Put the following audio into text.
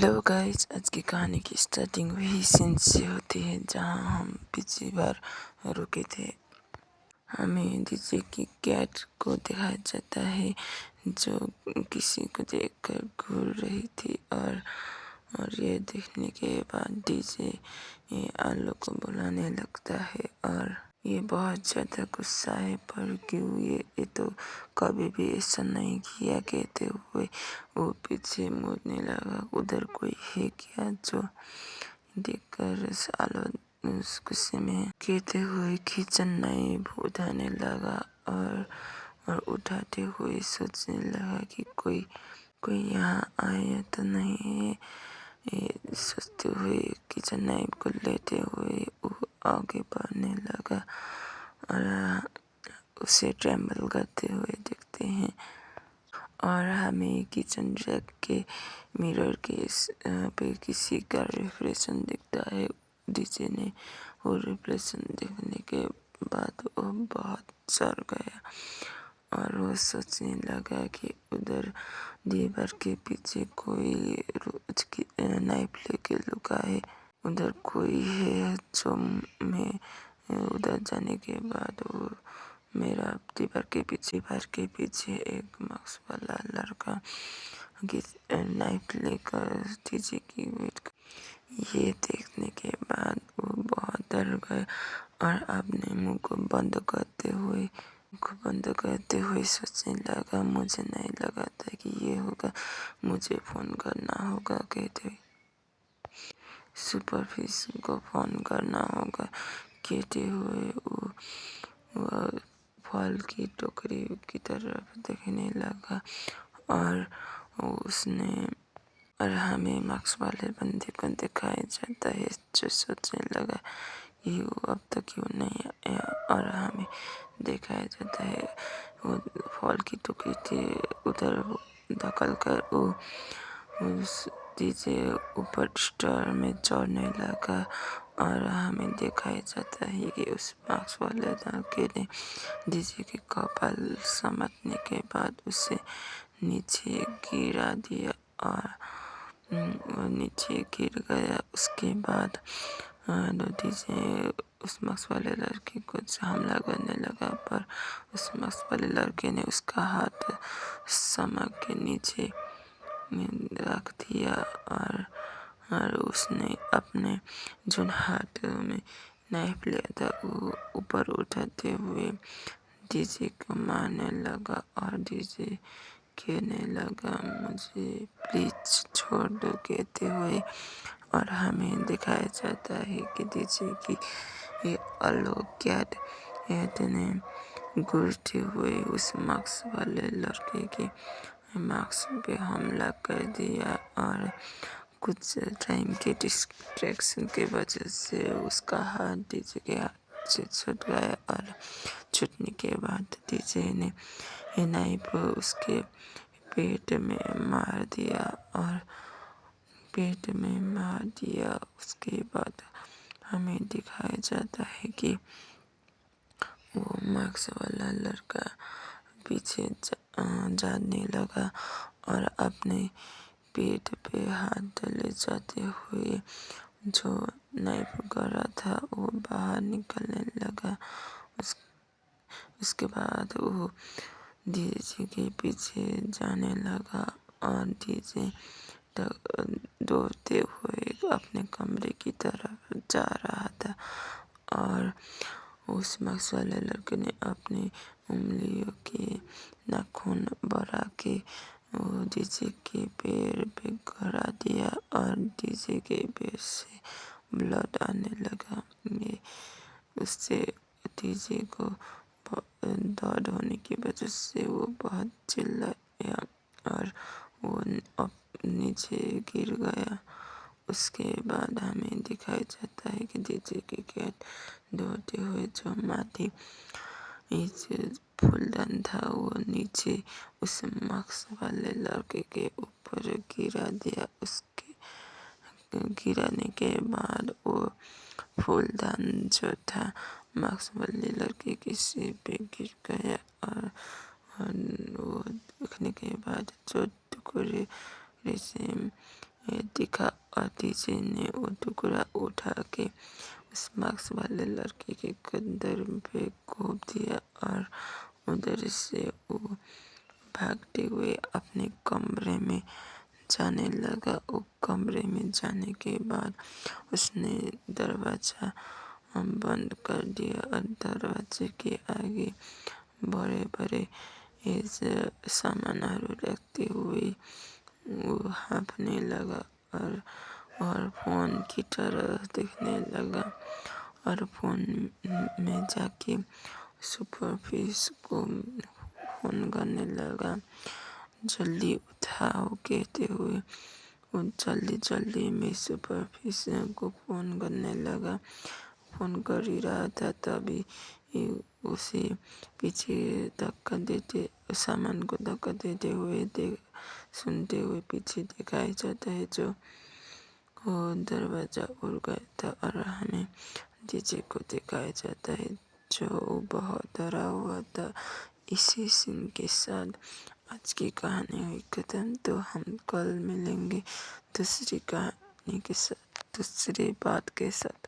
Hello guys, आज की कहानी की स्टार्टिंग वही सीन से होती है जहां हम पिछली बार रुके थे। हमें डीजे की कैट को दिखाया जाता है जो किसी को देखकर घूर रही थी और ये देखने के बाद डीजे ये आलू को बुलाने लगता है और ये बहुत ज़्यादा गुस्सा है। पर क्यों ये तो कभी भी ऐसा नहीं किया कहते हुए वो पीछे मुड़ने लगा। उधर कोई है क्या जो देखकर आलू उस गुस्से में कहते हुए किचन नाइफ उठाने लगा और उठाते हुए सोचने लगा कि कोई यहाँ आया तो नहीं है। ये सोचते हुए किचन नाइफ को लेते हुए वो आगे बढ़ने लगा और उसे ट्रेम्बल करते हुए देखते हैं और हमें किचन रैक के मिरर के पे किसी का रिफ्लेक्शन दिखता है। डीजे ने वो रिफ्लेक्शन देखने के बाद वो बहुत डर गया और वो सोचने लगा कि उधर दीवार के पीछे कोई नाइफ लेके लुका है। उधर कोई है जो मैं उधर जाने के बाद वो मेरा दीवार के पीछे एक मास्क वाला लड़का नाइफ लेकर डीजे की वेट कर। ये देखने के बाद वो बहुत डर गए और अपने मुंह को बंद करते हुए सोचने लगा, मुझे नहीं लगा था कि ये होगा, मुझे फ़ोन करना होगा कहते सुपरफिश को फ़ोन करना होगा कहते हुए वो फल की टोकरी की तरफ देखने लगा और हमें मास्क वाले बंदे को दिखाया जाता है जो सोचने लगा कि वो अब तक क्यों नहीं आया और हमें दिखाया जाता है वो फल की टोकरी थी उधर धकल कर वो उस डीजे ऊपर स्टार में चढ़ने लगा और हमें दिखाया जाता है कि उस मास्क वाले लड़के ने डीजे के कपाल समेटने के बाद उसे नीचे गिरा दिया और वो नीचे गिर गया। उसके बाद डीजे उस मास्क वाले लड़के को हमला करने लगा पर उस मास्क वाले लड़के ने उसका हाथ समक के नीचे रख दिया और उसने अपने जो हाथ में नाइफ लिया था वो ऊपर उठाते हुए डीजे को मारने लगा और डीजे कहने लगा, मुझे प्लीज छोड़ दो कहते हुए और हमें दिखाया जाता है कि डीजे की ये अलौकिक ने घूरते हुए उस मास्क वाले लड़के के मास्क पे हमला कर दिया और कुछ टाइम के डिस्ट्रैक्शन के वजह से उसका हाथ डीजे के हाथ से छूट गया और छूटने के बाद डीजे ने नाइफ उसके पेट में मार दिया उसके बाद हमें दिखाया जाता है कि वो मास्क वाला लड़का पीछे जाने लगा और अपने पेट पे हाथ ले जाते हुए जो नाइफ गड़ा था वो बाहर निकलने लगा। उसके बाद वो डीजे के पीछे जाने लगा और डीजे दौड़ते हुए अपने कमरे की तरफ जा रहा था और उस मास्क वाले लड़के ने अपनी उंगलियों के नाखून बढ़ा के वो डीजे के पैर पे गड़ा दिया और डीजे के पैर से ब्लड आने लगा। उससे डीजे को दर्द होने की वजह से वो बहुत चिल्लाया और वो नीचे गिर गया। उसके बाद हमें दिखाया जाता है कि डीजे की कैट दौड़ते हुए जो माटी फूलदान था वो नीचे उस मास्क वाले लड़के के ऊपर गिरा दिया। उसके गिराने के बाद वो फूलदान जो था मास्क वाले लड़के के सिर पे गिर गया और वो देखने के बाद जो टुकड़े से ये दिखा और डीजे ने वो टुकड़ा उठा के उस मार्क्स वाले लड़के के गर्दन पे घोंप दिया और उधर से वो भागते हुए अपने कमरे में जाने लगा। वो कमरे में जाने के बाद उसने दरवाज़ा बंद कर दिया और दरवाजे के आगे बड़े बड़े सामानहरू रखते हुए वो हाँफने लगा और फ़ोन की तरह देखने लगा और फ़ोन में जाके सुपरफिश को फ़ोन करने लगा। जल्दी उठाओ कहते हुए वो जल्दी में सुपरफिश को फ़ोन करने लगा। फ़ोन कर ही रहा था तभी उसे पीछे धक्का देते सामान को धक्का देते हुए सुनते हुए पीछे दिखाया जाता है जो वो दरवाज़ा उड़ गया था और हमें डीजे को दिखाया जाता है जो बहुत डरा हुआ था। इसी सीन के साथ आज की कहानी हुई खत्म। तो हम कल मिलेंगे दूसरी कहानी के साथ, दूसरी बात के साथ।